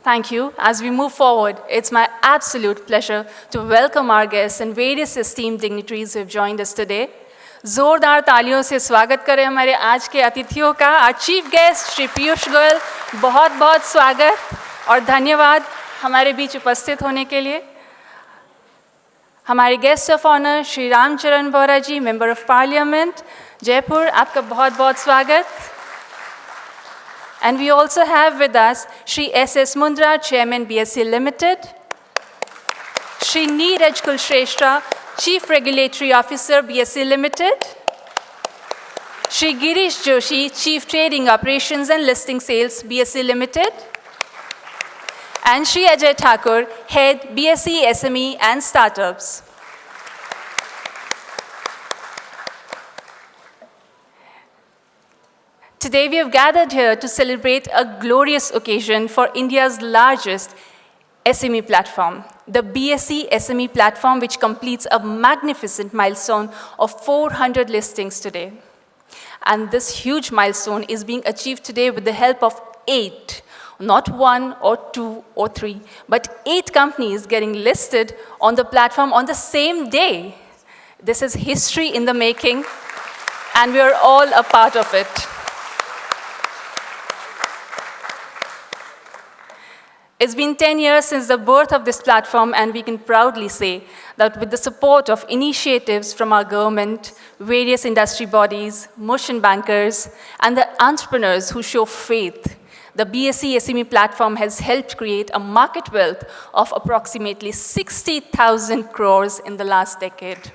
Thank you. As we move forward, it's my absolute pleasure to welcome our guests and various esteemed dignitaries who have joined us today. जोरदार तालियों से स्वागत करें हमारे आज के अतिथियों का। Our chief guest Shri Piyush Goyal, बहुत बहुत स्वागत और धन्यवाद हमारे बीच उपस्थित होने के लिए। हमारे guest of honour Shri Ramcharan Bora ji, member of parliament Jaipur, आपका बहुत बहुत स्वागत। And we also have with us Shri S.S. Mundra, Chairman BSE Limited, Shri Neeraj Kulshrestha, Chief Regulatory Officer BSE Limited, Shri Girish Joshi, Chief Trading Operations and Listing Sales BSE Limited, and Shri Ajay Thakur, Head BSE SME and Startups. Today we have gathered here to celebrate a glorious occasion for India's largest SME platform, the BSE SME platform, which completes a magnificent milestone of 400 listings today. And this huge milestone is being achieved today with the help of 8, not 1 or 2 or 3, but 8 companies getting listed on the platform on the same day. This is history in the making, and we are all a part of it. It's been 10 years since the birth of this platform, and we can proudly say that with the support of initiatives from our government, various industry bodies, merchant bankers, and the entrepreneurs who show faith, the BSE SME platform has helped create a market wealth of approximately 60,000 crores in the last decade.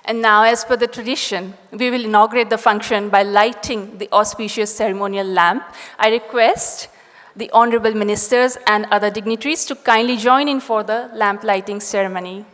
And now, as per the tradition, we will inaugurate the function by lighting the auspicious ceremonial lamp. I request the honorable ministers and other dignitaries to kindly join in for the lamp lighting ceremony.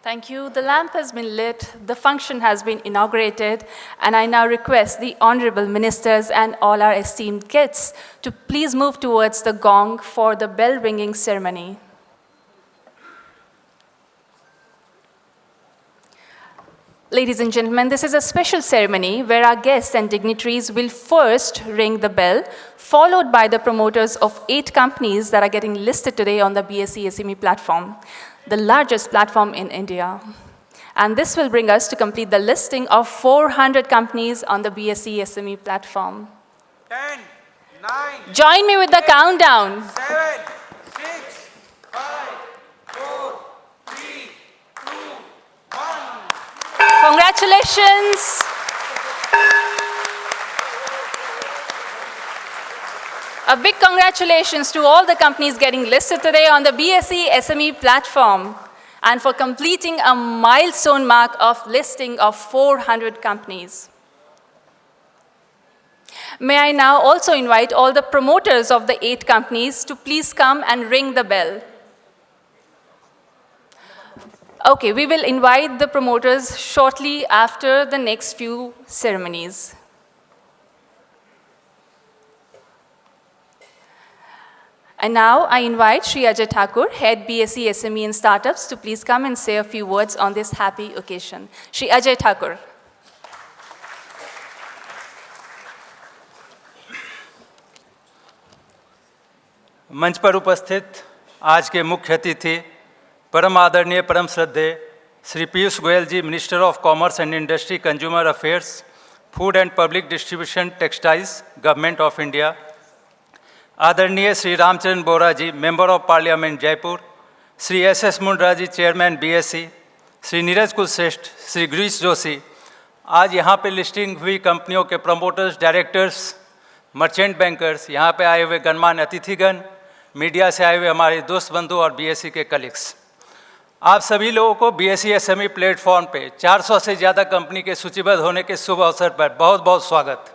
Thank you. The lamp has been lit, the function has been inaugurated, and I now request the honorable ministers and all our esteemed guests to please move towards the gong for the bell ringing ceremony. Ladies and gentlemen, this is a special ceremony where our guests and dignitaries will first ring the bell, followed by the promoters of 8 companies that are getting listed today on the BSE SME platform, the largest platform in India. And this will bring us to complete the listing of 400 companies on the BSE SME platform. 10, 9, Join me with the countdown. 7, 6, 5, 4, 3, 2, 1. Congratulations. A big congratulations to all the companies getting listed today on the BSE SME platform and for completing a milestone mark of listing of 400 companies. May I now also invite all the promoters of the 8 companies to please come and ring the bell. Okay, we will invite the promoters shortly after the next few ceremonies. And now I invite Shri Ajay Thakur, Head BSE SME and Startups, to please come and say a few words on this happy occasion. Shri Ajay Thakur. मंच पर उपस्थित आज के मुख्य अतिथि परम आदरणीय परम श्रद्धेय Shri Piyush Goyal ji, minister of commerce and industry, consumer affairs, food and public distribution, textiles, government of India, आदरणीय Shri Ramcharan Bora ji, member of parliament Jaipur, Shri S Mundra ji, chairman BSE, Shri Neeraj Kulshreshtha, Shri Girish Joshi, आज यहाँ पे लिस्टिंग हुई कंपनियों के प्रमोटर्स, डायरेक्टर्स, मर्चेंट बैंकर्स, यहाँ पे आए हुए गणमान्य अतिथिगण, मीडिया से आए हुए हमारे दोस्त बंधु और BSE के कलीग्स, आप सभी लोगों को BSE SME प्लेटफॉर्म पे 400 से ज़्यादा कंपनी के सूचीबद्ध होने के शुभ अवसर पर बहुत बहुत स्वागत।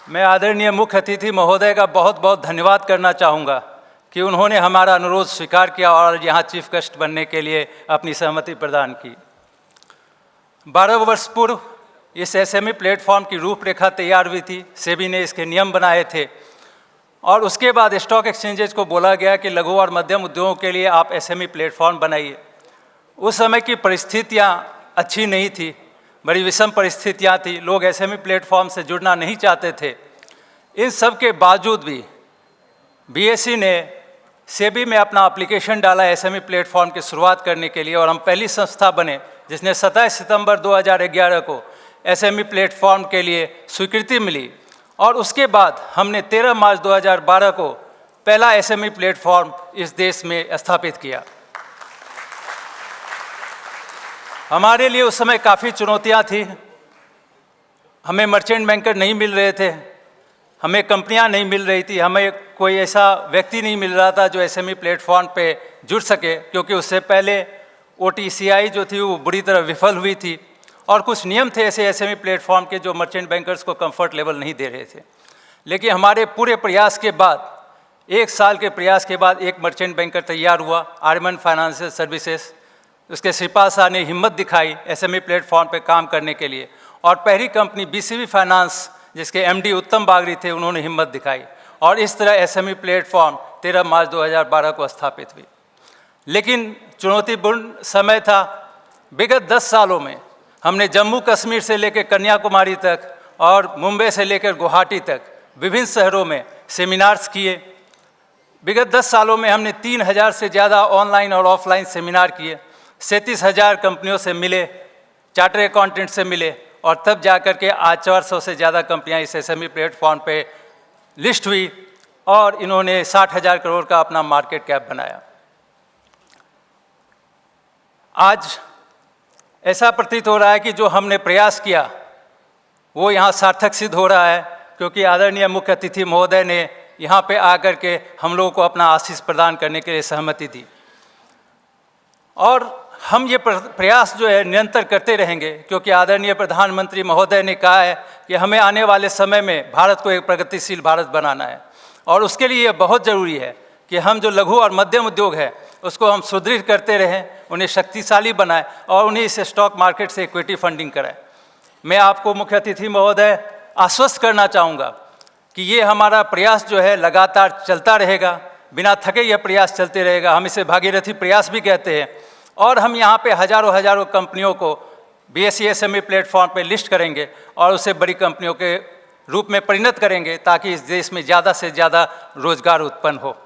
मैं आदरणीय मुख्य अतिथि महोदय का बहुत बहुत धन्यवाद करना चाहूँगा कि उन्होंने हमारा अनुरोध स्वीकार किया और यहाँ चीफ गेस्ट बनने के लिए अपनी सहमति प्रदान की। 12 वर्ष पूर्व इस SME प्लेटफॉर्म की रूपरेखा तैयार हुई थी, सेबी ने इसके नियम बनाए थे और उसके बाद स्टॉक एक्सचेंजेस को बोला गया कि लघु और मध्यम उद्योगों के लिए आप SME प्लेटफॉर्म बनाइए। उस समय की परिस्थितियाँ अच्छी नहीं थी, बड़ी विषम परिस्थितियाँ थी, लोग SME प्लेटफॉर्म से जुड़ना नहीं चाहते थे। इन सब के बावजूद भी BSE ने सेबी में अपना एप्लीकेशन डाला SME प्लेटफॉर्म की शुरुआत करने के लिए और हम पहली संस्था बने जिसने 27 सितंबर 2011 को SME प्लेटफॉर्म के लिए स्वीकृति मिली और उसके बाद हमने 13 मार्च 2012 को पहला SME प्लेटफॉर्म इस देश में स्थापित किया। हमारे लिए उस समय काफ़ी चुनौतियां थी, हमें मर्चेंट बैंकर नहीं मिल रहे थे, हमें कंपनियां नहीं मिल रही थी, हमें कोई ऐसा व्यक्ति नहीं मिल रहा था जो SME प्लेटफॉर्म पे जुड़ सके, क्योंकि उससे पहले OTCI जो थी वो बुरी तरह विफल हुई थी और कुछ नियम थे ऐसे SME प्लेटफॉर्म के जो मर्चेंट बैंकर्स को कंफर्ट लेवल नहीं दे रहे थे। लेकिन हमारे पूरे प्रयास के बाद, 1 साल के प्रयास के बाद एक मर्चेंट बैंकर तैयार हुआ, आर्यमन फाइनेंशियल सर्विसेज। उसके श्रीपासा ने हिम्मत दिखाई SME प्लेटफॉर्म पे काम करने के लिए और पहली कंपनी BCV फाइनेंस जिसके MD उत्तम बागरी थे, उन्होंने हिम्मत दिखाई और इस तरह SME प्लेटफॉर्म 13 मार्च 2012 को स्थापित हुई। लेकिन चुनौतीपूर्ण समय था। विगत 10 सालों में हमने जम्मू कश्मीर से लेकर कन्याकुमारी तक और मुंबई से लेकर गुवाहाटी तक विभिन्न शहरों में सेमिनार्स किए। विगत 10 सालों में हमने 3000 से ज़्यादा ऑनलाइन और ऑफलाइन सेमिनार किए, 37,000 कंपनियों से मिले, चार्टर अकाउंटेंट से मिले और तब जाकर के आज 400 से ज़्यादा कंपनियां इस SME प्लेटफॉर्म पे लिस्ट हुई और इन्होंने 60,000 करोड़ का अपना मार्केट कैप बनाया। आज ऐसा प्रतीत हो रहा है कि जो हमने प्रयास किया वो यहाँ सार्थक सिद्ध हो रहा है, क्योंकि आदरणीय मुख्य अतिथि महोदय ने यहाँ पे आकर के हम लोगों को अपना आशीष प्रदान करने के लिए सहमति दी और हम ये प्रयास जो है निरंतर करते रहेंगे, क्योंकि आदरणीय प्रधानमंत्री महोदय ने कहा है कि हमें आने वाले समय में भारत को एक प्रगतिशील भारत बनाना है और उसके लिए ये बहुत ज़रूरी है कि हम जो लघु और मध्यम उद्योग है उसको हम सुदृढ़ करते रहें, उन्हें शक्तिशाली बनाएं और उन्हें इस स्टॉक मार्केट से इक्विटी फंडिंग कराएं। मैं आपको मुख्य अतिथि महोदय आश्वस्त करना चाहूँगा कि ये हमारा प्रयास जो है लगातार चलता रहेगा, बिना थके यह प्रयास चलते रहेगा। हम इसे भागीरथी प्रयास भी कहते हैं और हम यहाँ पे हजारों कंपनियों को BSE SME प्लेटफॉर्म पे लिस्ट करेंगे और उसे बड़ी कंपनियों के रूप में परिणत करेंगे ताकि इस देश में ज़्यादा से ज़्यादा रोजगार उत्पन्न हो।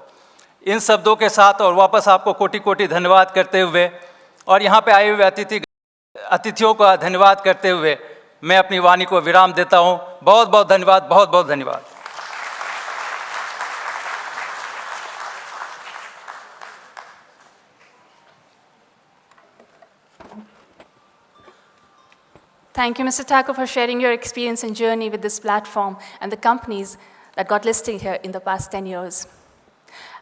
इन शब्दों के साथ और वापस आपको कोटि कोटि धन्यवाद करते हुए और यहाँ पे आए हुए अतिथियों का धन्यवाद करते हुए मैं अपनी वाणी को विराम देता हूँ। बहुत बहुत धन्यवाद, बहुत बहुत धन्यवाद। Thank you, Mr. Thakur, for sharing your experience and journey with this platform and the companies that got listed here in the past 10 years.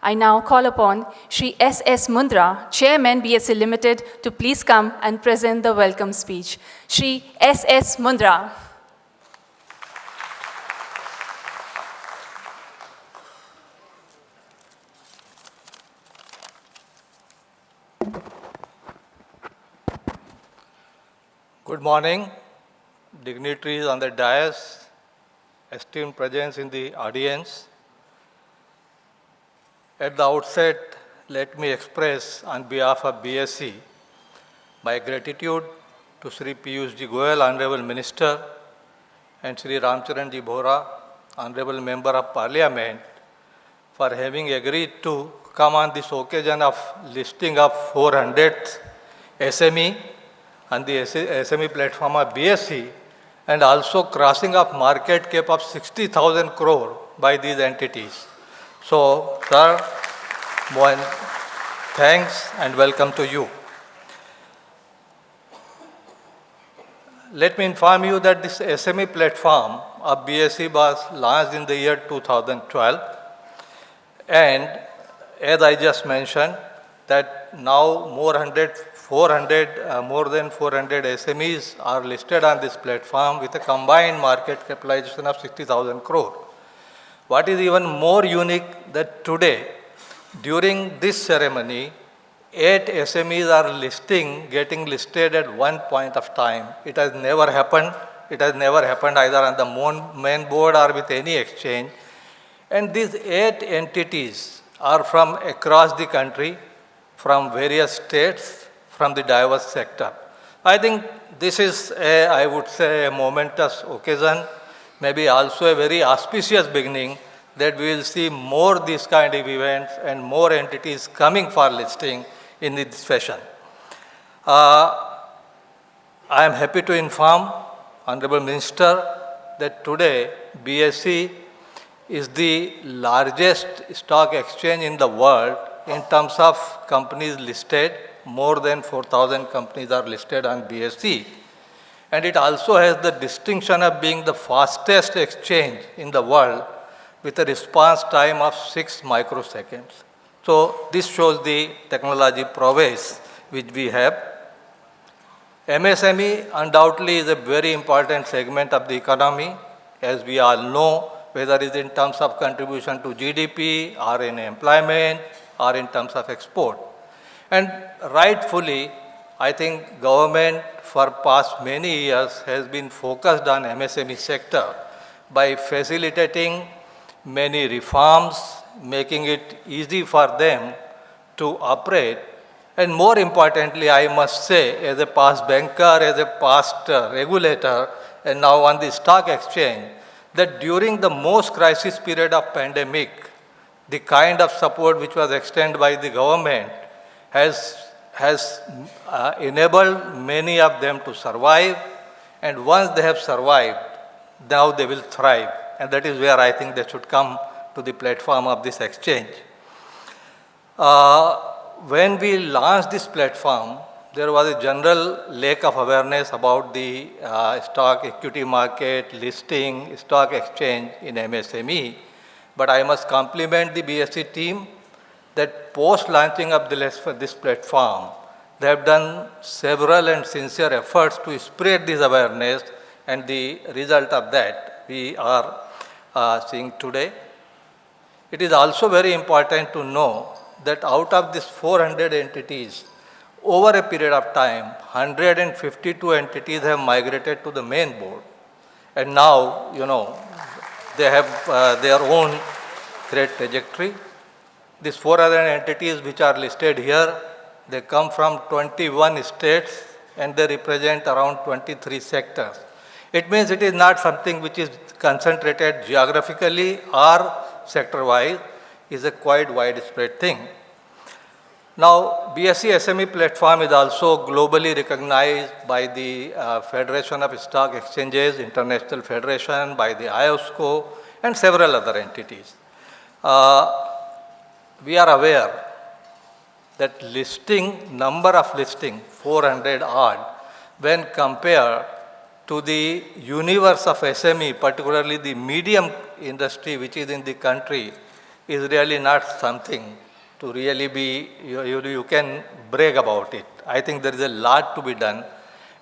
I now call upon Shri S. Mundra, Chairman BSE Limited, to please come and present the welcome speech. Shri S. Mundra. Good morning, dignitaries on the dais, esteemed presence in the audience. At the outset, let me express on behalf of BSE my gratitude to Sri Piyush Ji Goyal, Honorable Minister, and Sri Ramcharan Ji Bora, Honorable Member of Parliament, for having agreed to come on this occasion of listing of 400th SME on the SME platform of BSE, and also crossing of market cap of 60,000 crore by these entities. So, sir, one, thanks and welcome to you. Let me inform you that this SME platform of BSE was launched in the year 2012, and as I just mentioned, that now more than 400 SMEs are listed on this platform with a combined market capitalization of 60,000 crore. What is even more unique that today, during this ceremony, 8 SMEs are getting listed at one point of time. It has never happened. It has never happened either on the main board or with any exchange. And these 8 entities are from across the country, from various states, from the diverse sector. I think this is, I would say, a momentous occasion, maybe also a very auspicious beginning, that we will see more these kind of events and more entities coming for listing in this fashion. I am happy to inform Honorable Minister that today BSE is the largest stock exchange in the world in terms of companies listed. More than 4,000 companies are listed on BSE. And it also has the distinction of being the fastest exchange in the world with a response time of 6 microseconds. So this shows the technology prowess which we have. MSME undoubtedly is a very important segment of the economy, as we all know, whether it is in terms of contribution to GDP or in employment or in terms of export. And rightfully, I think government for past many years has been focused on MSME sector by facilitating many reforms, making it easy for them to operate. And more importantly, I must say, as a past banker, as a past regulator, and now on the stock exchange, that during the most crisis period of pandemic, the kind of support which was extended by the government has enabled many of them to survive. And once they have survived, now they will thrive. And that is where I think they should come to the platform of this exchange. When we launched this platform, there was a general lack of awareness about the stock equity market, listing, stock exchange in MSME. But I must compliment the BSE team that post launching of this platform, they have done several and sincere efforts to spread this awareness, and the result of that we are seeing today. It is also very important to know that out of these 400 entities, over a period of time, 152 entities have migrated to the main board. And now, they have their own great trajectory. These 400 entities which are listed here, they come from 21 states and they represent around 23 sectors. It means it is not something which is concentrated geographically or sector-wise, is a quite widespread thing. Now, BSE SME platform is also globally recognized by the Federation of Stock Exchanges, International Federation, by the IOSCO, and several other entities. We are aware that number of listing, 400 odd, when compared to the universe of SME, particularly the medium industry which is in the country, is really not something to really be, you can brag about it. I think there is a lot to be done,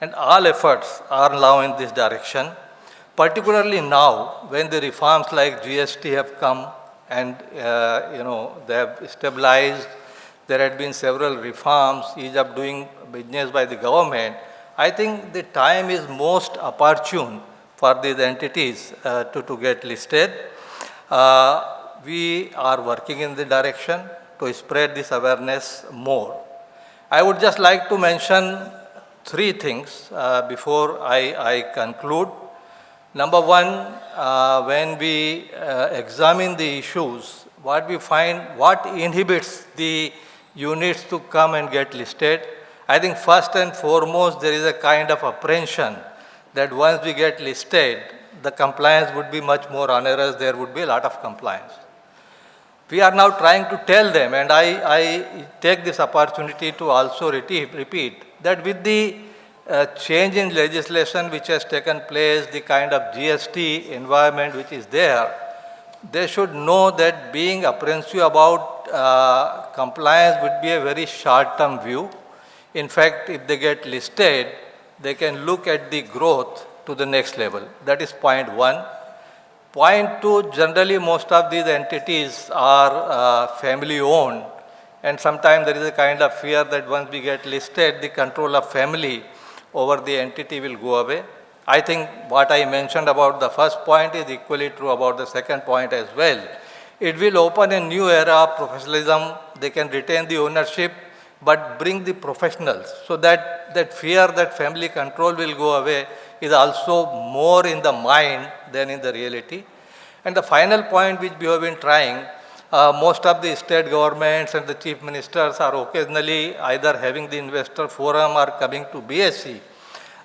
and all efforts are now in this direction, particularly now when the reforms like GST have come and they have stabilized. There had been several reforms, ease of doing business by the government. I think the time is most opportune for these entities to get listed. We are working in the direction to spread this awareness more. I would just like to mention 3 things before I conclude. Number one, when we examine the issues what we find, what inhibits the units to come and get listed. I think first and foremost, there is a kind of apprehension that once we get listed, the compliance would be much more onerous, there would be a lot of compliance. We are now trying to tell them, and I take this opportunity to also repeat that with the change in legislation which has taken place, the kind of GST environment which is there, they should know that being apprehensive about compliance would be a very short-term view. In fact, if they get listed, they can look at the growth to the next level. That is point one. Point two, generally most of these entities are family-owned, and sometimes there is a kind of fear that once we get listed, the control of family over the entity will go away. I think what I mentioned about the first point is equally true about the second point as well. It will open a new era of professionalism. They can retain the ownership, but bring the professionals, so that fear that family control will go away is also more in the mind than in the reality. And the final point which we have been trying, most of the state governments and the chief ministers are occasionally either having the investor forum or coming to BSE.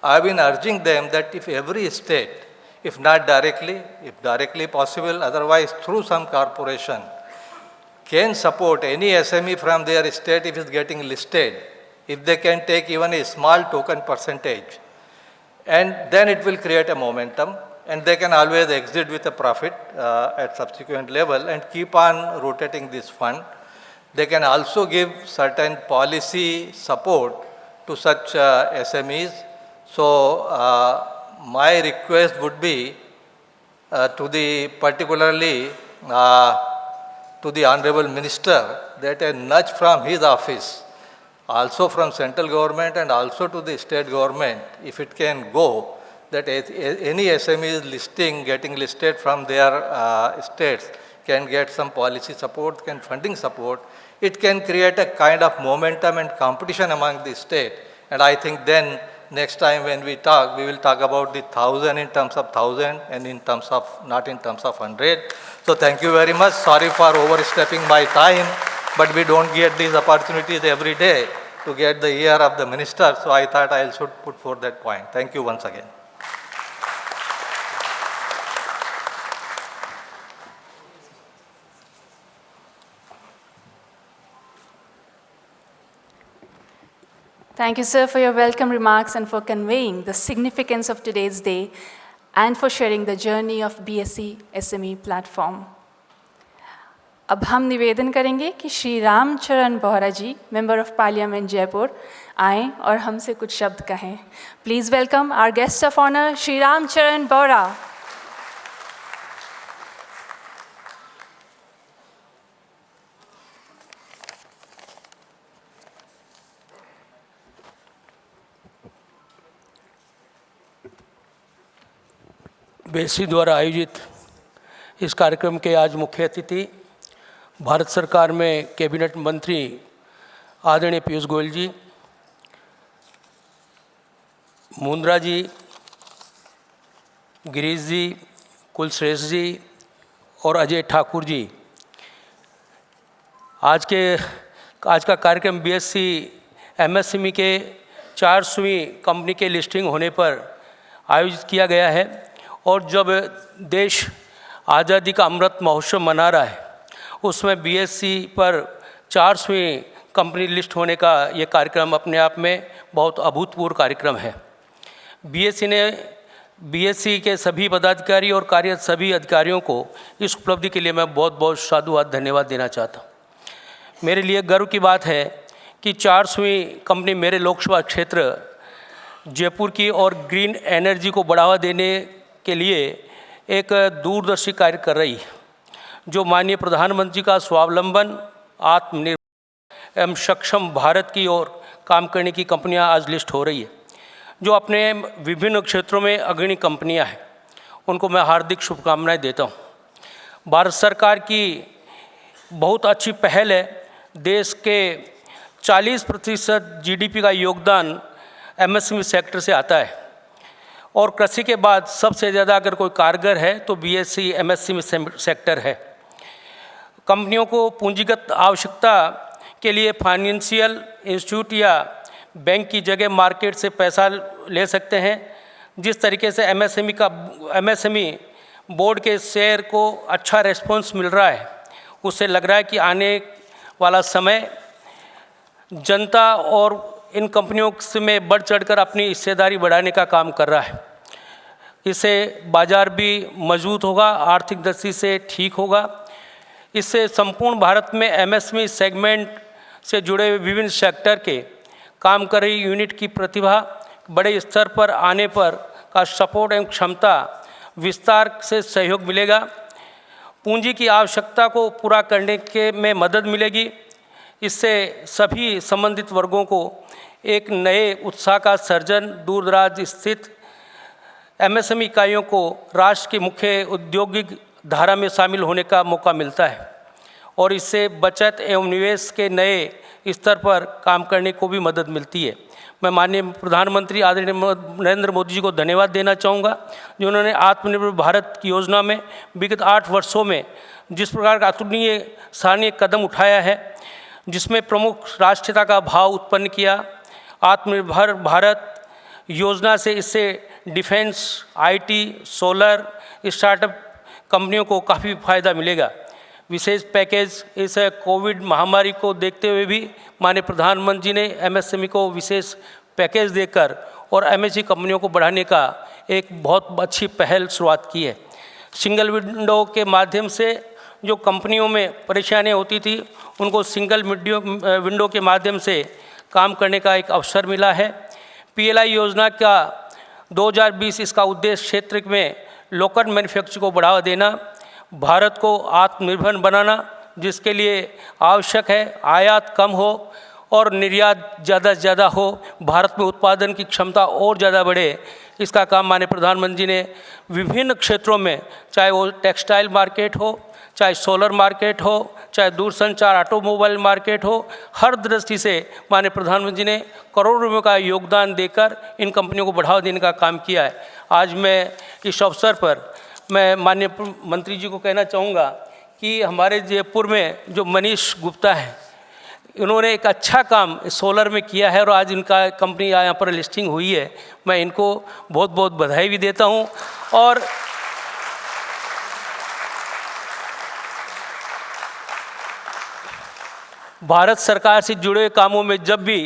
I have been urging them that if every state, if not directly, if directly possible, otherwise through some corporation, can support any SME from their state if it's getting listed, if they can take even a small token percentage, and then it will create a momentum, and they can always exit with a profit at subsequent level and keep on rotating this fund. They can also give certain policy support to such SMEs. So my request would be to the particularly to the Honorable Minister that a nudge from his office, also from central government and also to the state government, if it can go, that any SMEs getting listed from their states can get some policy support, can funding support. It can create a kind of momentum and competition among the state. And I think then next time when we talk, we will talk about the 1,000 in terms of 1,000 and in terms of, not in terms of 100. So thank you very much. Sorry for overstepping my time, but we don't get these opportunities every day to get the ear of the minister. So I thought I should put forth that point. Thank you once again. Thank you, sir, for your welcome remarks and for conveying the significance of today's day and for sharing the journey of BSE SME platform. अब हम निवेदन करेंगे कि Shri Ramcharan Bohra ji, member of parliament Jaipur, आएं और हमसे कुछ शब्द कहें. Please welcome our guest of honour Shri Ramcharan Bohra. BSE द्वारा आयोजित इस कार्यक्रम के आज मुख्य अतिथि भारत सरकार में कैबिनेट मंत्री आदरणीय पीयूष गोयल जी, मुंद्रा जी, गिरीश जी, कुलश्रेष्ठ जी और अजय ठाकुर जी, आज का कार्यक्रम BSE MSME के 400वीं कंपनी के लिस्टिंग होने पर आयोजित किया गया है. और जब देश आज़ादी का अमृत महोत्सव मना रहा है, उसमें BSE पर 400वीं कंपनी लिस्ट होने का ये कार्यक्रम अपने आप में बहुत अभूतपूर्व कार्यक्रम है. BSE के सभी पदाधिकारी और कार्यरत सभी अधिकारियों को इस उपलब्धि के लिए मैं बहुत बहुत साधुवाद धन्यवाद देना चाहता हूँ. मेरे लिए गर्व की बात है कि 400वीं कंपनी मेरे लोकसभा क्षेत्र जयपुर की और ग्रीन एनर्जी को बढ़ावा देने के लिए एक दूरदर्शी कार्य कर रही है, जो माननीय प्रधानमंत्री का स्वावलंबन, आत्मनिर्भर एवं सक्षम भारत की ओर काम करने की कंपनियां आज लिस्ट हो रही है, जो अपने विभिन्न क्षेत्रों में अग्रणी कंपनियां हैं. उनको मैं हार्दिक शुभकामनाएं देता हूं. भारत सरकार की बहुत अच्छी पहल है. देश के 40% GDP का योगदान MSME सेक्टर से आता है और कृषि के बाद सबसे ज़्यादा अगर कोई कारगर है तो BSE MSME सेक्टर है. कंपनियों को पूंजीगत आवश्यकता के लिए फाइनेंशियल इंस्टीट्यूट या बैंक की जगह मार्केट से पैसा ले सकते हैं। जिस तरीके से एमएसएमई बोर्ड के शेयर को अच्छा रेस्पॉन्स मिल रहा है, उससे लग रहा है कि आने वाला समय जनता और इन कंपनियों में बढ़ चढ़कर अपनी हिस्सेदारी बढ़ाने का काम कर रहा है। इससे बाजार भी मजबूत होगा, आर्थिक दृष्टि से ठीक होगा। इससे संपूर्ण भारत में एमएसएमई सेगमेंट से जुड़े हुए विभिन्न सेक्टर के काम कर रही यूनिट की प्रतिभा बड़े स्तर पर आने पर का सपोर्ट एवं क्षमता विस्तार से सहयोग मिलेगा। पूंजी की आवश्यकता को पूरा करने के में मदद मिलेगी। इससे सभी संबंधित वर्गों को एक नए उत्साह का सर्जन, दूरदराज स्थित एमएसएमई इकाइयों को राष्ट्र की मुख्य औद्योगिक धारा में शामिल होने का मौका मिलता है और इससे बचत एवं निवेश के नए स्तर पर काम करने को भी मदद मिलती है। मैं माननीय प्रधानमंत्री आदरणीय नरेंद्र मोदी जी को धन्यवाद देना चाहूँगा, जिन्होंने आत्मनिर्भर भारत की योजना में विगत 8 वर्षों में जिस प्रकार का अतुलनीय सराहनीय कदम उठाया है, जिसमें प्रमुख राष्ट्रीयता का भाव उत्पन्न किया। आत्मनिर्भर भारत योजना से इससे डिफेंस, आईटी, सोलर, स्टार्टअप कंपनियों को काफ़ी फायदा मिलेगा। विशेष पैकेज इस कोविड महामारी को देखते हुए भी माननीय प्रधानमंत्री जी ने एमएसएमई को विशेष पैकेज देकर और एमएसएमई कंपनियों को बढ़ाने का एक बहुत अच्छी पहल शुरुआत की है। सिंगल विंडो के माध्यम से जो कंपनियों में परेशानियां होती थी, उनको सिंगल विंडो के माध्यम से काम करने का एक अवसर मिला है। पीएलआई योजना का 2020 इसका उद्देश्य क्षेत्र में लोकल मैन्युफैक्चरिंग को बढ़ावा देना, भारत को आत्मनिर्भर बनाना, जिसके लिए आवश्यक है आयात कम हो और निर्यात ज़्यादा से ज़्यादा हो, भारत में उत्पादन की क्षमता और ज़्यादा बढ़े। इसका काम माननीय प्रधानमंत्री जी ने विभिन्न क्षेत्रों में, चाहे वो टेक्सटाइल मार्केट हो, चाहे सोलर मार्केट हो, चाहे दूरसंचार ऑटोमोबाइल मार्केट हो, हर दृष्टि से माननीय प्रधानमंत्री जी ने करोड़ों रुपयों का योगदान देकर इन कंपनियों को बढ़ावा देने का काम किया है। आज मैं इस अवसर पर मैं माननीय मंत्री जी को कहना चाहूँगा कि हमारे जयपुर में जो मनीष गुप्ता है, इन्होंने एक अच्छा काम सोलर में किया है और आज इनका कंपनी यहाँ पर लिस्टिंग हुई है। मैं इनको बहुत बहुत बधाई भी देता हूँ। और भारत सरकार से जुड़े कामों में जब भी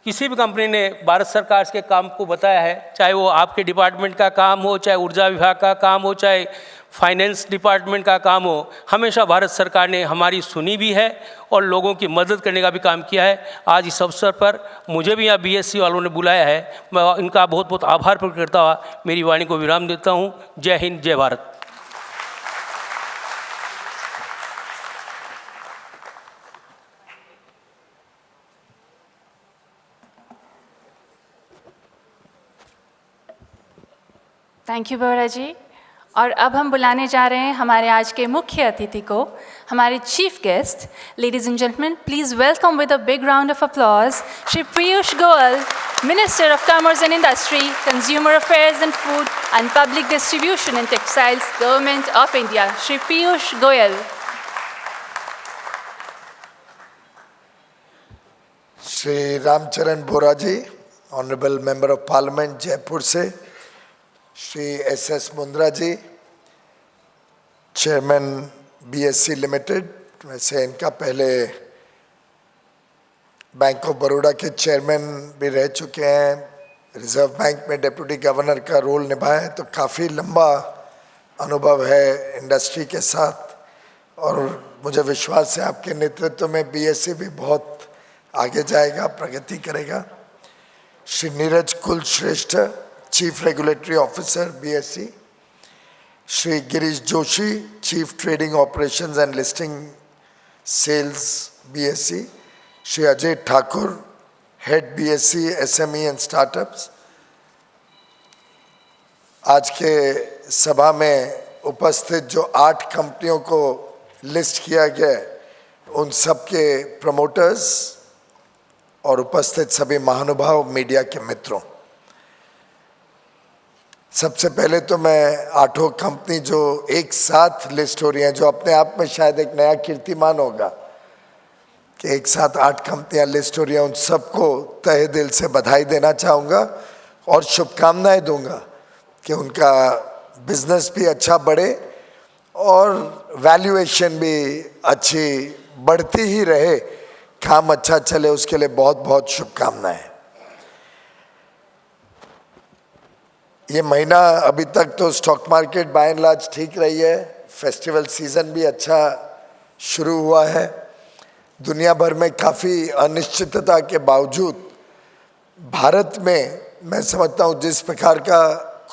किसी भी कंपनी ने भारत सरकार के काम को बताया है, चाहे वो आपके डिपार्टमेंट का काम हो, चाहे ऊर्जा विभाग का काम हो, चाहे फाइनेंस डिपार्टमेंट का काम हो, हमेशा भारत सरकार ने हमारी सुनी भी है और लोगों की मदद करने का भी काम किया है। आज इस अवसर पर मुझे भी यहाँ बीएससी वालों ने बुलाया है, मैं इनका बहुत बहुत आभार प्रकट करता हुआ मेरी वाणी को विराम देता हूँ। जय हिंद, जय भारत। थैंक यू बरा जी। और अब हम बुलाने जा रहे हैं हमारे आज के मुख्य अतिथि को, हमारे chief guest. Ladies and gentleman, please welcome with a big round of applause Shri Piyush Goyal, minister of commerce and industry, consumer affairs and food and public distribution and textiles, government of India. Shri Piyush Goyal. Shri Ramcharan Bora ji, honourable member of parliament Jaipur से, Shri S Mundra ji, chairman BSE limited, वैसे इनका पहले bank of Baroda के chairman भी रह चुके हैं, reserve bank में डिप्टी गवर्नर का रोल निभाया है, तो काफ़ी लंबा अनुभव है इंडस्ट्री के साथ और मुझे विश्वास है आपके नेतृत्व में बीएससी भी बहुत आगे जाएगा, प्रगति करेगा। Shri Neeraj Kulshreshtha, chief regulatory officer BSE, Shri Girish Joshi, chief trading operations and listing sales BSE, Shri Ajay Thakur, head BSE SME and startups. आज के सभा में उपस्थित जो 8 कंपनियों को लिस्ट किया गया, उन सब के प्रमोटर्स और उपस्थित सभी महानुभाव मीडिया के मित्रों, सबसे पहले तो मैं 8 कंपनी जो एक साथ लिस्ट हो रही हैं, जो अपने आप में शायद एक नया कीर्तिमान होगा कि एक साथ 8 कंपनियां लिस्ट हो रही हैं, उन सबको तहे दिल से बधाई देना चाहूँगा और शुभकामनाएं दूंगा कि उनका बिजनेस भी अच्छा बढ़े और वैल्यूएशन भी अच्छी बढ़ती ही रहे, काम अच्छा चले, उसके लिए बहुत बहुत शुभकामनाएं। ये महीना अभी तक तो stock market by and large ठीक रही है, फेस्टिवल सीजन भी अच्छा शुरू हुआ है। दुनिया भर में काफ़ी अनिश्चितता के बावजूद भारत में मैं समझता हूँ जिस प्रकार का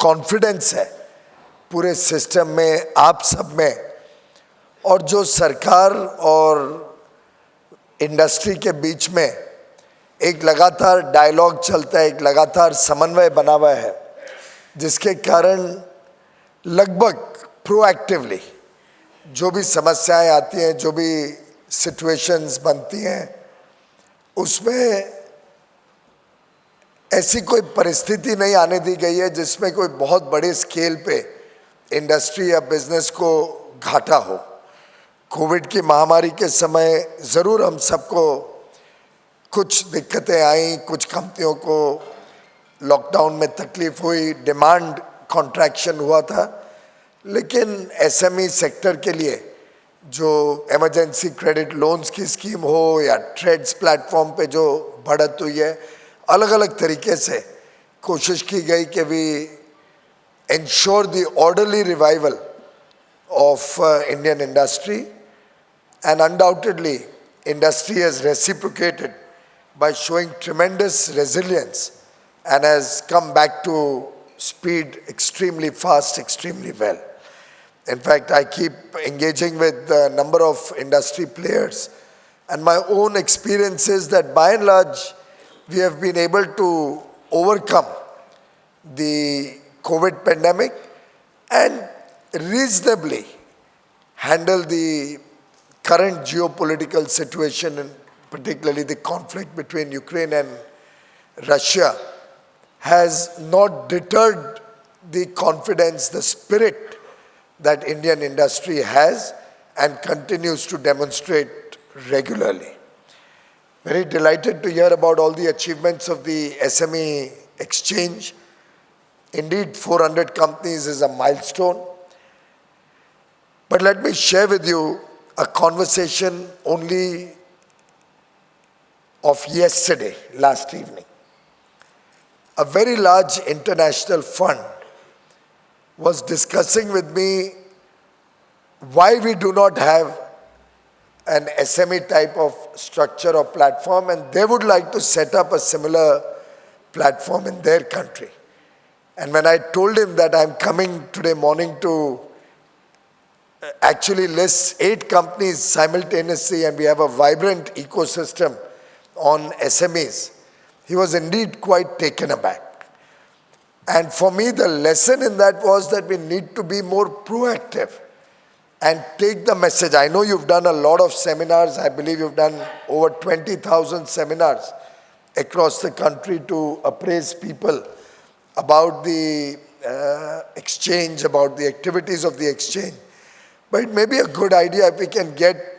कॉन्फिडेंस है पूरे सिस्टम में, आप सब में, और जो सरकार और इंडस्ट्री के बीच में एक लगातार डायलॉग चलता है, एक लगातार समन्वय बना हुआ है, जिसके कारण लगभग प्रोएक्टिवली जो भी समस्याएं आती हैं, जो भी सिचुएशंस बनती हैं, उसमें ऐसी कोई परिस्थिति नहीं आने दी गई है जिसमें कोई बहुत बड़े स्केल पे इंडस्ट्री या बिजनेस को घाटा हो। कोविड की महामारी के समय ज़रूर हम सबको कुछ दिक्कतें आई, कुछ कंपनियों को लॉकडाउन में तकलीफ हुई, डिमांड कॉन्ट्रैक्शन हुआ था, लेकिन एसएमई सेक्टर के लिए जो इमरजेंसी क्रेडिट लोन्स की स्कीम हो या ट्रेड्स प्लेटफॉर्म पे जो बढ़त हुई है, अलग अलग तरीके से कोशिश की गई कि we ensure the orderly revival of Indian industry, and undoubtedly industry has reciprocated by showing tremendous resilience and has come back to speed extremely fast, extremely well. In fact, I keep engaging with a number of industry players, and my own experience is that by and large, we have been able to overcome the COVID pandemic and reasonably handle the current geopolitical situation, and particularly the conflict between Ukraine and Russia, has not deterred the confidence, the spirit that Indian industry has and continues to demonstrate regularly. Very delighted to hear about all the achievements of the SME exchange. Indeed, 400 companies is a milestone. But let me share with you a conversation only of yesterday, last evening. A very large international fund was discussing with me why we do not have an SME type of structure or platform, and they would like to set up a similar platform in their country. And when I told him that I'm coming today morning to actually list 8 companies simultaneously and we have a vibrant ecosystem on SMEs, he was indeed quite taken aback. And for me, the lesson in that was that we need to be more proactive and take the message. I know you've done a lot of seminars. I believe you've done over 20,000 seminars across the country to appraise people about the exchange, about the activities of the exchange. But it may be a good idea if we can get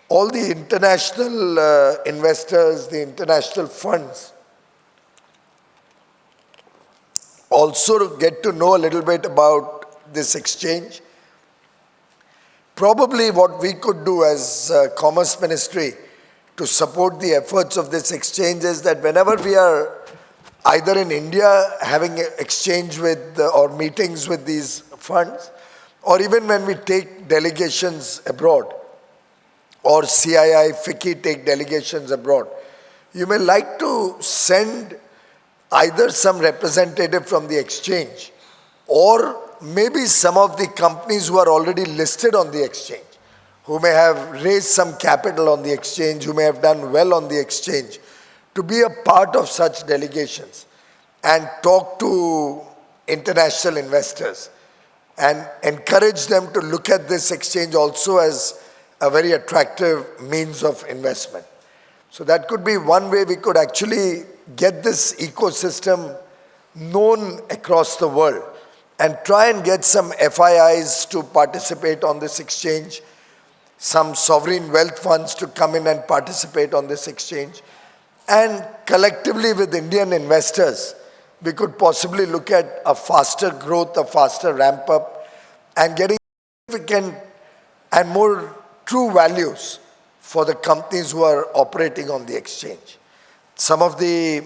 all the international investors, the international funds, also to get to know a little bit about this exchange. Probably what we could do as Commerce Ministry to support the efforts of this exchange is that whenever we are either in India having exchange with or meetings with these funds, or even when we take delegations abroad, or CII, FICCI take delegations abroad, you may like to send either some representative from the exchange or maybe some of the companies who are already listed on the exchange, who may have raised some capital on the exchange, who may have done well on the exchange, to be a part of such delegations and talk to international investors and encourage them to look at this exchange also as a very attractive means of investment. So that could be one way we could actually get this ecosystem known across the world and try and get some FIIs to participate on this exchange, some sovereign wealth funds to come in and participate on this exchange. And collectively with Indian investors, we could possibly look at a faster growth, a faster ramp up, and getting significant and more true values for the companies who are operating on the exchange. Some of the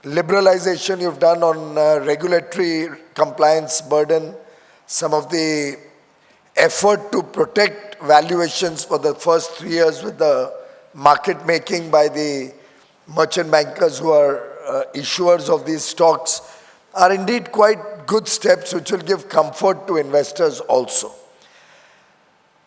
liberalization you've done on regulatory compliance burden, some of the effort to protect valuations for the first 3 years with the market making by the merchant bankers who are issuers of these stocks are indeed quite good steps which will give comfort to investors also.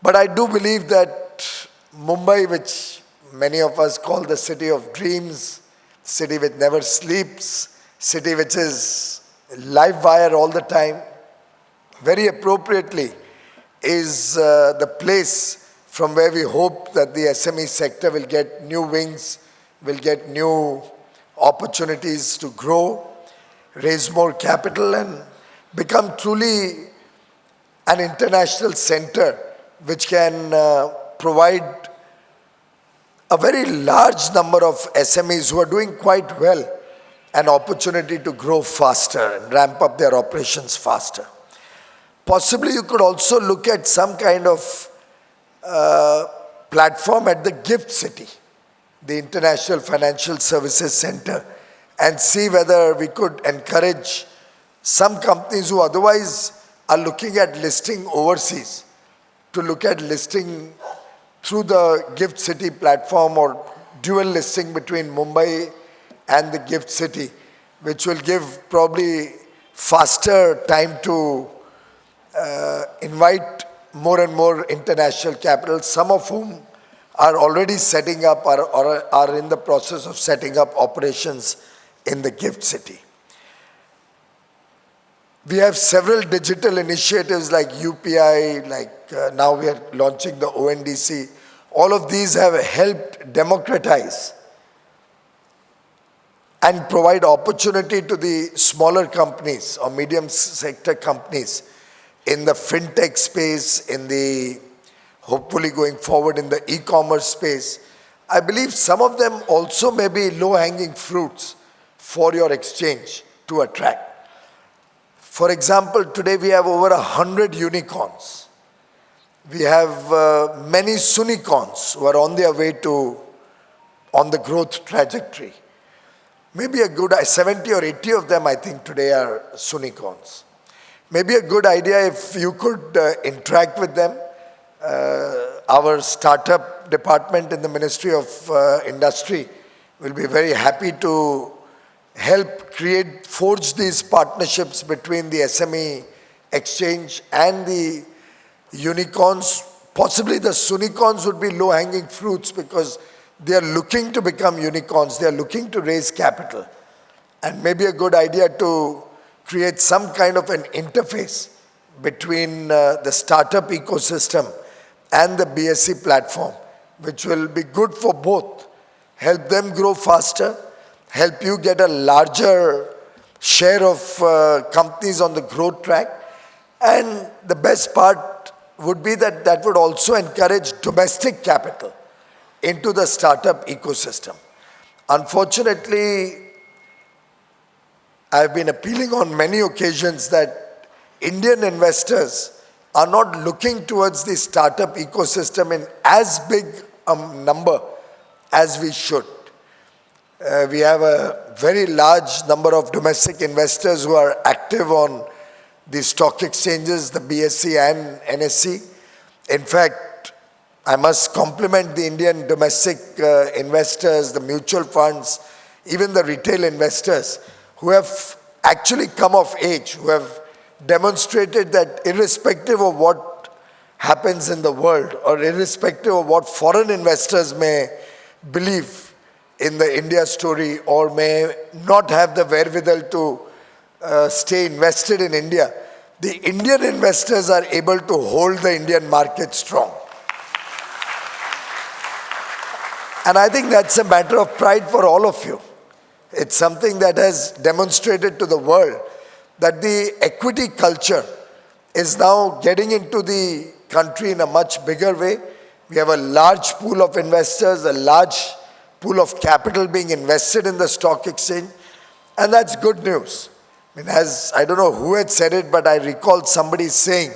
But I do believe that Mumbai, which many of us call the city of dreams, city which never sleeps, city which is live wire all the time, very appropriately is the place from where we hope that the SME sector will get new wings, will get new opportunities to grow, raise more capital and become truly an international center which can provide a very large number of SMEs who are doing quite well an opportunity to grow faster and ramp up their operations faster. Possibly you could also look at some kind of platform at the GIFT City, the International Financial Services Center, and see whether we could encourage some companies who otherwise are looking at listing overseas to look at listing through the GIFT City platform or dual listing between Mumbai and the GIFT City, which will give probably faster time to invite more and more international capital, some of whom are already setting up or are in the process of setting up operations in the GIFT City. We have several digital initiatives like UPI, like now we are launching the ONDC. All of these have helped democratize and provide opportunity to the smaller companies or medium sector companies in the fintech space, in the, hopefully going forward in the e-commerce space. I believe some of them also may be low-hanging fruits for your exchange to attract. For example, today we have over 100 unicorns. We have many Sunicons who are on their way to, on the growth trajectory. Maybe a good, 70 or 80 of them I think today are Sunicons. Maybe a good idea if you could interact with them. Our startup department in the Ministry of Industry will be very happy to help forge these partnerships between the SME exchange and the unicorns. Possibly the Sunicons would be low-hanging fruits because they are looking to become unicorns, they are looking to raise capital. And maybe a good idea to create some kind of an interface between the startup ecosystem and the BSE platform, which will be good for both. Help them grow faster, help you get a larger share of companies on the growth track. And the best part would be that that would also encourage domestic capital into the startup ecosystem. Unfortunately, I've been appealing on many occasions that Indian investors are not looking towards the startup ecosystem in as big a number as we should. We have a very large number of domestic investors who are active on the stock exchanges, the BSE and NSE. In fact, I must compliment the Indian domestic investors, the mutual funds, even the retail investors who have actually come of age, who have demonstrated that irrespective of what happens in the world or irrespective of what foreign investors may believe in the India story or may not have the wherewithal to stay invested in India, the Indian investors are able to hold the Indian market strong. And I think that's a matter of pride for all of you. It's something that has demonstrated to the world that the equity culture is now getting into the country in a much bigger way. We have a large pool of investors, a large pool of capital being invested in the stock exchange, and that's good news. I mean, as I don't know who had said it, but I recall somebody saying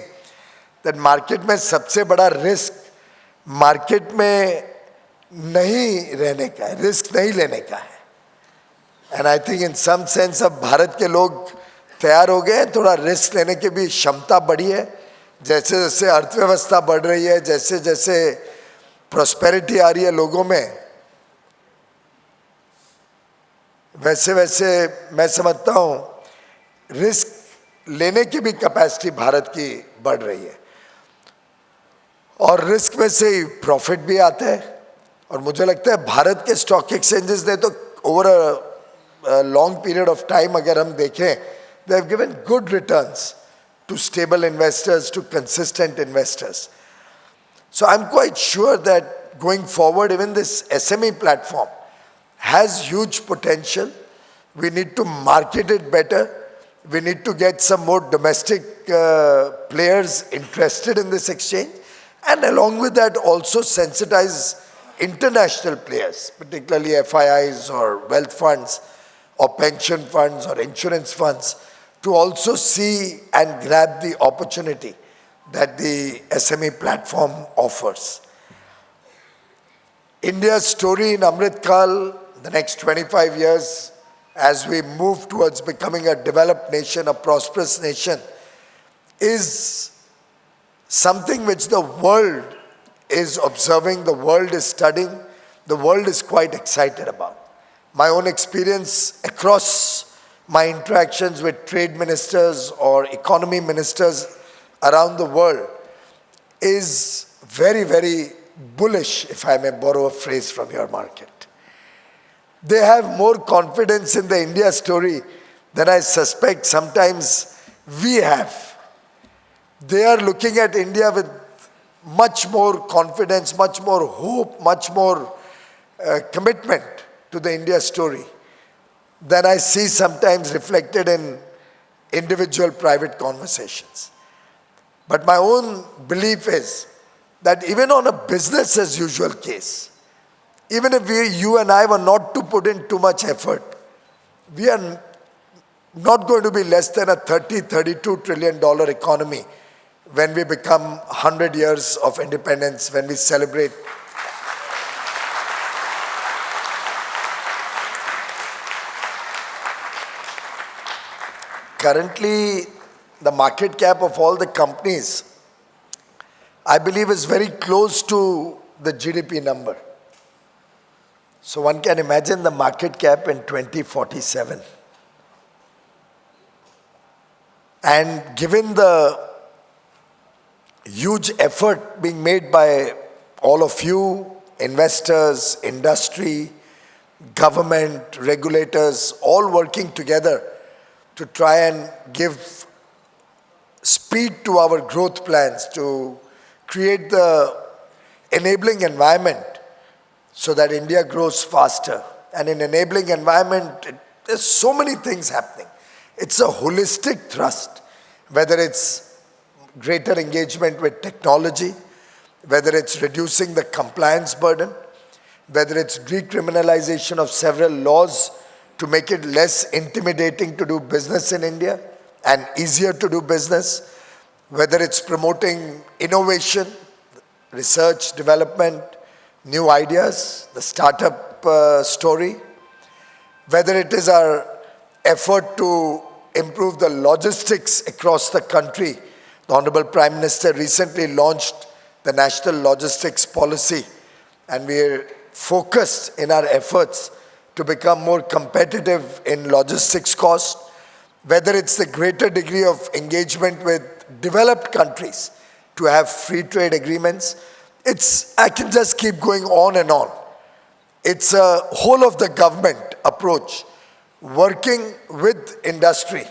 that market में सबसे बड़ा risk market में नहीं रहने का है, risk नहीं लेने का है. And I think in some sense अब भारत के लोग तैयार हो गए हैं, थोड़ा रिस्क लेने की भी क्षमता बढ़ी है. जैसे जैसे अर्थव्यवस्था बढ़ रही है, जैसे जैसे प्रॉस्पेरिटी आ रही है लोगों में, वैसे वैसे मैं समझता हूँ रिस्क लेने की भी कैपेसिटी भारत की बढ़ रही है. और रिस्क में से ही प्रॉफिट भी आता है. और मुझे लगता है भारत के स्टॉक एक्सचेंजेस ने तो over a long period of time अगर हम देखें, they have given good returns to stable investors, to consistent investors. So I'm quite sure that going forward, even this SME platform has huge potential. We need to market it better. We need to get some more domestic players interested in this exchange. And along with that, also sensitize international players, particularly FIIs or wealth funds or pension funds or insurance funds, to also see and grab the opportunity that the SME platform offers. India's story in Amrit Kal, the next 25 years, as we move towards becoming a developed nation, a prosperous nation, is something which the world is observing, the world is studying, the world is quite excited about. My own experience across my interactions with trade ministers or economy ministers around the world is very, very bullish, if I may borrow a phrase from your market. They have more confidence in the India story than I suspect sometimes we have. They are looking at India with much more confidence, much more hope, much more commitment to the India story than I see sometimes reflected in individual private conversations. But my own belief is that even on a business as usual case, even if you and I were not to put in too much effort, we are not going to be less than a $32 trillion economy when we become 100 years of independence, when we celebrate. Currently, the market cap of all the companies, I believe, is very close to the GDP number. So one can imagine the market cap in 2047. And given the huge effort being made by all of you, investors, industry, government, regulators, all working together to try and give speed to our growth plans, to create the enabling environment so that India grows faster. And in enabling environment, there's so many things happening. It's a holistic thrust, whether it's greater engagement with technology, whether it's reducing the compliance burden, whether it's decriminalization of several laws to make it less intimidating to do business in India and easier to do business, whether it's promoting innovation, research, development, new ideas, the startup story, whether it is our effort to improve the logistics across the country. The Honorable Prime Minister recently launched the National Logistics Policy, and we are focused in our efforts to become more competitive in logistics costs, whether it's the greater degree of engagement with developed countries to have free trade agreements. I can just keep going on and on. It's a whole of the government approach, working with industry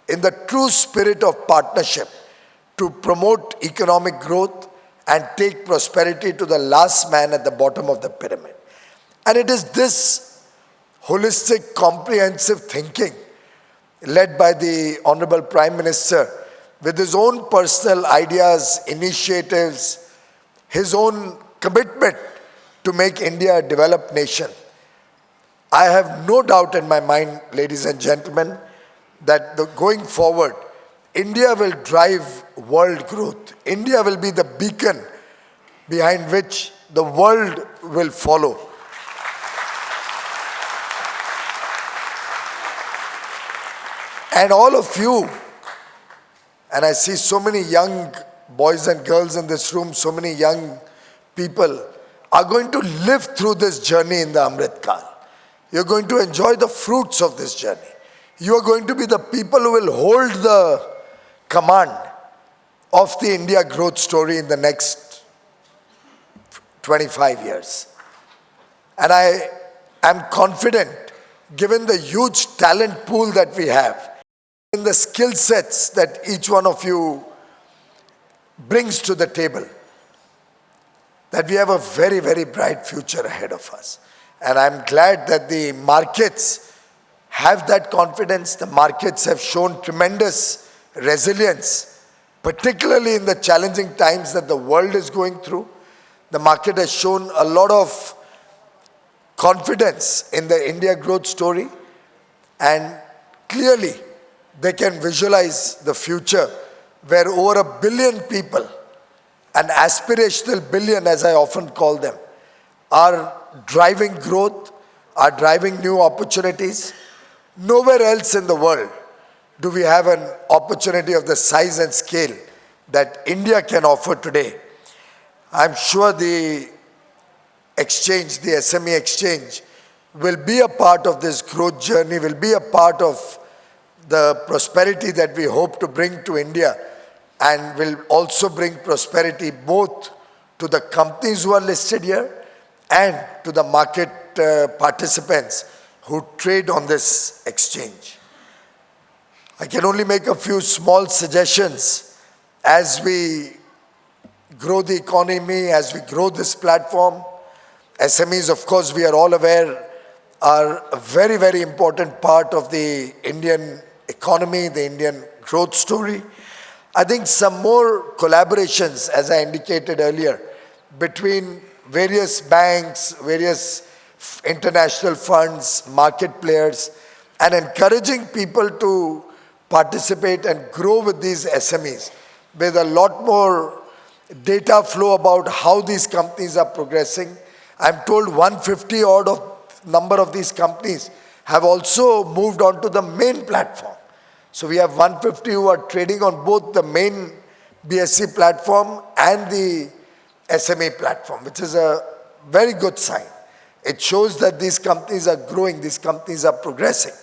in the true spirit of partnership to promote economic growth and take prosperity to the last man at the bottom of the pyramid. And it is this holistic, comprehensive thinking led by the Honorable Prime Minister, with his own personal ideas, initiatives, his own commitment to make India a developed nation. I have no doubt in my mind, ladies and gentlemen, that going forward, India will drive world growth. India will be the beacon behind which the world will follow. And all of you, and I see so many young boys and girls in this room, so many young people are going to live through this journey in the Amrit Kal. You're going to enjoy the fruits of this journey. You are going to be the people who will hold the command of the India growth story in the next 25 years. And I am confident, given the huge talent pool that we have, in the skill sets that each one of you brings to the table, that we have a very, very bright future ahead of us. And I'm glad that the markets have that confidence. The markets have shown tremendous resilience, particularly in the challenging times that the world is going through. The market has shown a lot of confidence in the India growth story, and clearly they can visualize the future where over 1 billion people, an aspirational billion as I often call them, are driving growth, are driving new opportunities. Nowhere else in the world do we have an opportunity of the size and scale that India can offer today. I'm sure the exchange, the SME exchange, will be a part of this growth journey, will be a part of the prosperity that we hope to bring to India, and will also bring prosperity both to the companies who are listed here and to the market participants who trade on this exchange. I can only make a few small suggestions as we grow the economy, as we grow this platform. SMEs, of course, we are all aware, are a very, very important part of the Indian economy, the Indian growth story. I think some more collaborations, as I indicated earlier, between various banks, various international funds, market players, and encouraging people to participate and grow with these SMEs, with a lot more data flow about how these companies are progressing. I'm told 150 odd of number of these companies have also moved on to the main platform. So we have 150 who are trading on both the main BSE platform and the SME platform, which is a very good sign. It shows that these companies are growing, these companies are progressing.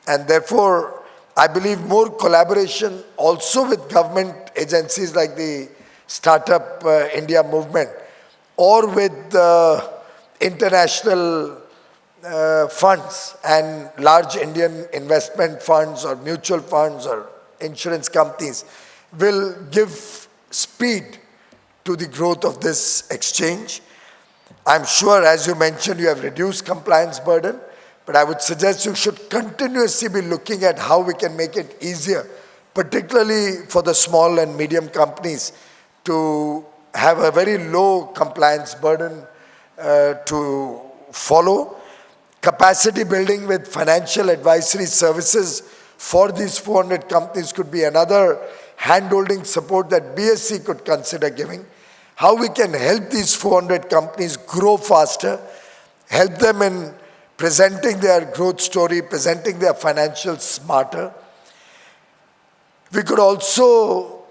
And therefore, I believe more collaboration also with government agencies like the Startup India movement, or with international funds and large Indian investment funds or mutual funds or insurance companies, will give speed to the growth of this exchange. I'm sure, as you mentioned, you have reduced compliance burden, but I would suggest you should continuously be looking at how we can make it easier, particularly for the small and medium companies, to have a very low compliance burden to follow. Capacity building with financial advisory services for these 400 companies could be another hand-holding support that BSE could consider giving. How we can help these 400 companies grow faster, help them in presenting their growth story, presenting their financials smarter. We could also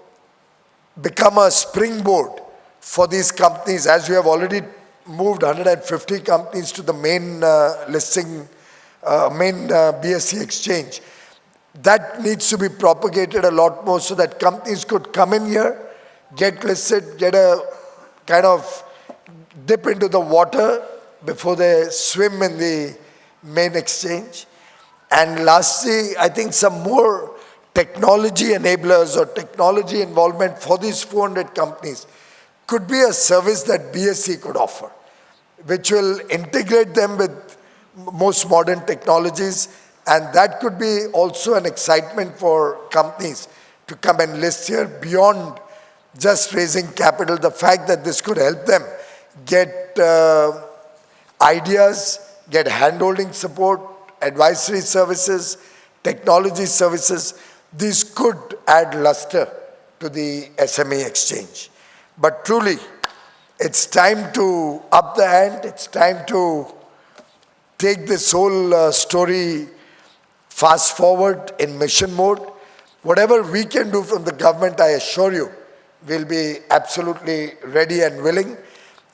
become a springboard for these companies, as we have already moved 150 companies to the main main BSE exchange. That needs to be propagated a lot more so that companies could come in here, get listed, get a kind of dip into the water before they swim in the main exchange. And lastly, I think some more technology enablers or technology involvement for these 400 companies could be a service that BSE could offer, which will integrate them with most modern technologies And that could be also an excitement for companies to come and list here beyond just raising capital. The fact that this could help them get ideas, get handholding support, advisory services, technology services, these could add luster to the SME exchange. But truly, it's time to up the ante. It's time to take this whole story fast forward in mission mode. Whatever we can do from the government, I assure you, we'll be absolutely ready and willing.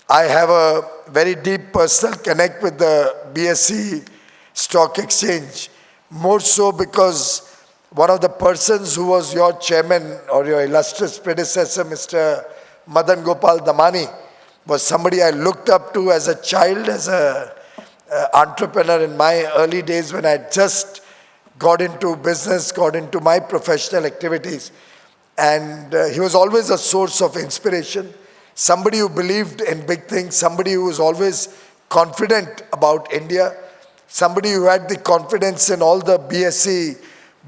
I have a very deep personal connect with the BSE Stock Exchange, more so because one of the persons who was your chairman or your illustrious predecessor, Mr. Madan Gopal Damani, was somebody I looked up to as a child, as an entrepreneur in my early days when I just got into business, got into my professional activities. And he was always a source of inspiration, somebody who believed in big things, somebody who was always confident about India, somebody who had the confidence in all the BSE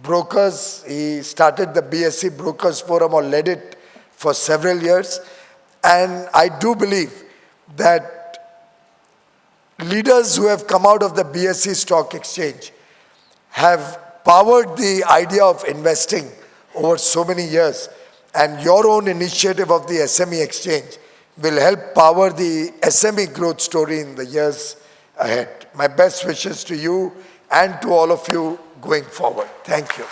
brokers. He started the BSE Brokers Forum or led it for several years. And I do believe that leaders who have come out of the BSE Stock Exchange have powered the idea of investing over so many years. And your own initiative of the SME Exchange will help power the SME growth story in the years ahead. My best wishes to you and to all of you going forward. Thank you.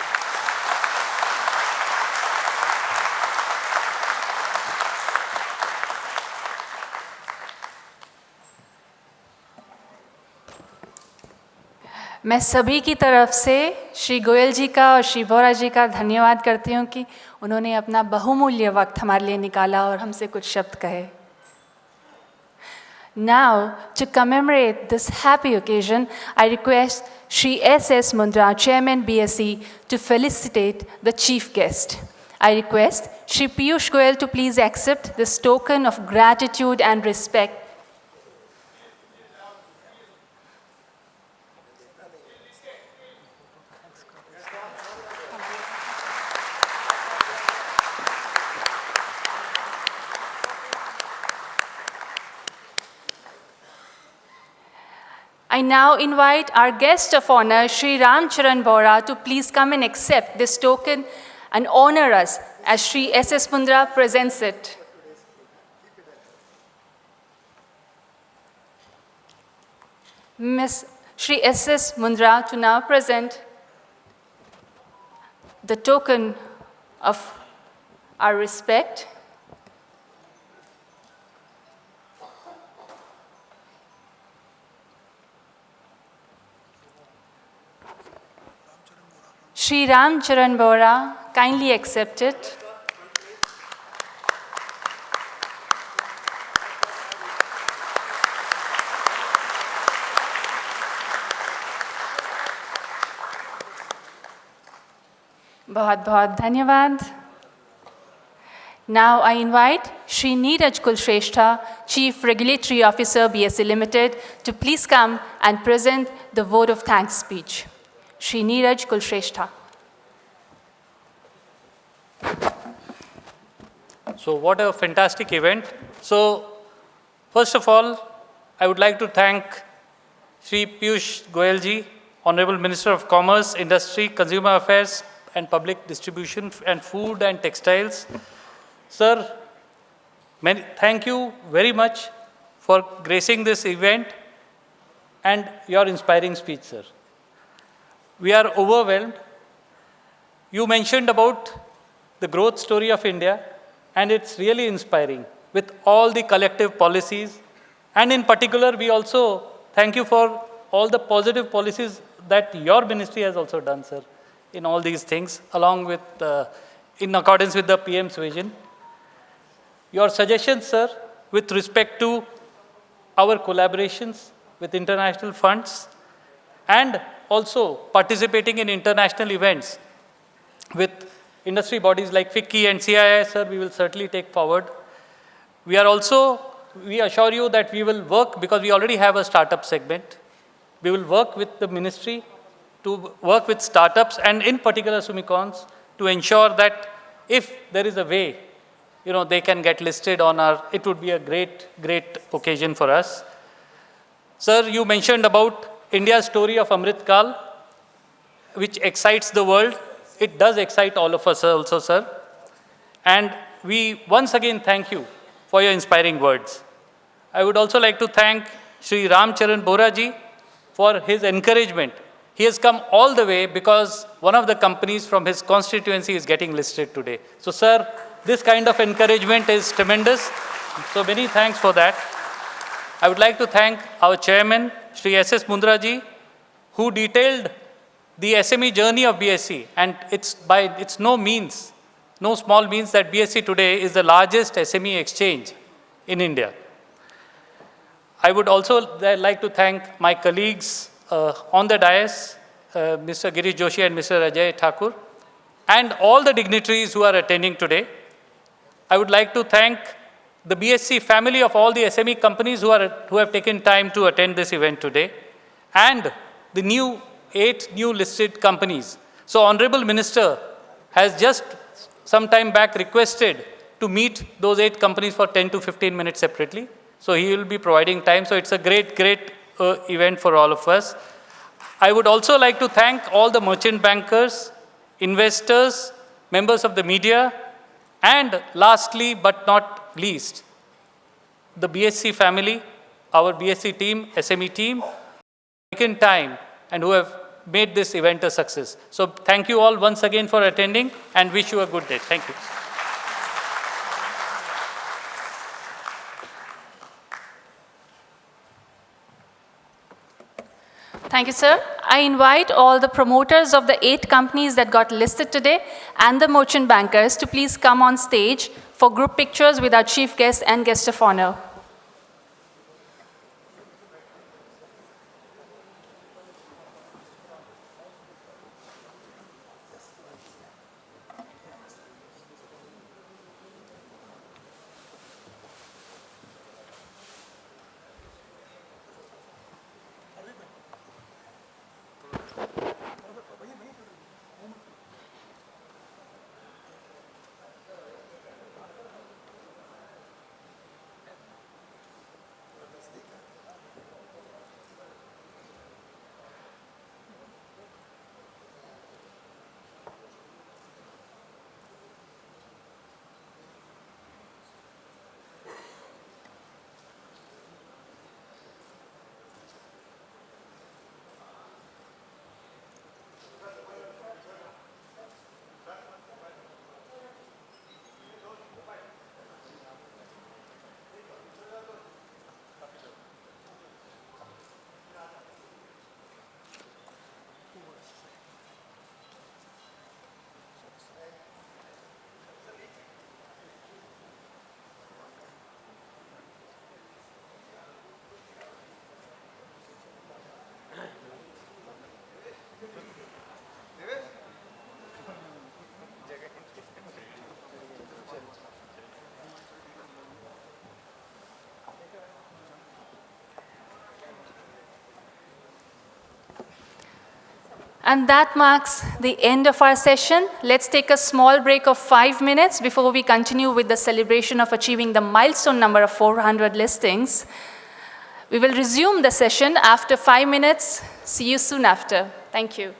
मैं सभी की तरफ से श्री गोयल जी का और श्री बोरा जी का धन्यवाद करती हूँ कि उन्होंने अपना बहुमूल्य वक्त हमारे लिए निकाला और हमसे कुछ शब्द कहे. Now, to commemorate this happy occasion, I request Shri S.S. Mundra, Chairman BSE, to felicitate the chief guest. I request Shri Piyush Goyal to please accept this token of gratitude and respect. I now invite our guest of honor, Shri Ram Charan Bora, to please come and accept this token and honor us as Shri S.S. Mundra presents it. Ms. Shri S.S. Mundra to now present the token of our respect. Shri Ram Charan Bora, kindly accept it. बहुत-बहुत धन्यवाद. Now I invite Shri Neeraj Kulshrestha, Chief Regulatory Officer, BSE Limited, to please come and present the vote of thanks speech. Shri Neeraj Kulshrestha. So what a fantastic event. So first of all, I would like to thank Shri Piyush Goyal ji, Honorable Minister of Commerce, Industry, Consumer Affairs and Public Distribution and Food and Textiles. Sir, thank you very much for gracing this event and your inspiring speech, sir. We are overwhelmed. You mentioned about the growth story of India, and it's really inspiring with all the collective policies. And in particular, we also thank you for all the positive policies that your ministry has also done, sir, in all these things, along with, in accordance with the PM's vision. Your suggestions, sir, with respect to our collaborations with international funds and also participating in international events with industry bodies like FICCI and CII, sir, we will certainly take forward. We assure you that we will work, because we already have a startup segment. We will work with the ministry to work with startups and in particular Sumicons to ensure that if there is a way, they can get listed on it would be a great occasion for us. Sir, you mentioned about India's story of Amrit Kal, which excites the world. It does excite all of us also, sir. And we once again thank you for your inspiring words. I would also like to thank Shri Ram Charan Bora ji for his encouragement. He has come all the way because one of the companies from his constituency is getting listed today. So, sir, this kind of encouragement is tremendous. So, many thanks for that. I would like to thank our chairman, Shri S.S. Mundra ji, who detailed the SME journey of BSE. And it's no small means that BSE today is the largest SME exchange in India. I would also like to thank my colleagues on the dais, Mr. Girish Joshi and Mr. Ajay Thakur, and all the dignitaries who are attending today. I would like to thank the BSE family of all the SME companies who have taken time to attend this event today, and the 8 new listed companies. So Honorable Minister has just some time back requested to meet those 8 companies for 10 to 15 minutes separately. So he will be providing time. So it's a great event for all of us. I would also like to thank all the merchant bankers, investors, members of the media, and lastly but not least, the BSE family, our BSE team, SME team, who have taken time and who have made this event a success. So thank you all once again for attending and wish you a good day. Thank you. Thank you, sir. I invite all the promoters of the 8 companies that got listed today and the merchant bankers to please come on stage for group pictures with our chief guest and guest of honor. And that marks the end of our session. Let's take a small break of 5 minutes before we continue with the celebration of achieving the milestone number of 400 listings. We will resume the session after 5 minutes. See you soon after. Thank you.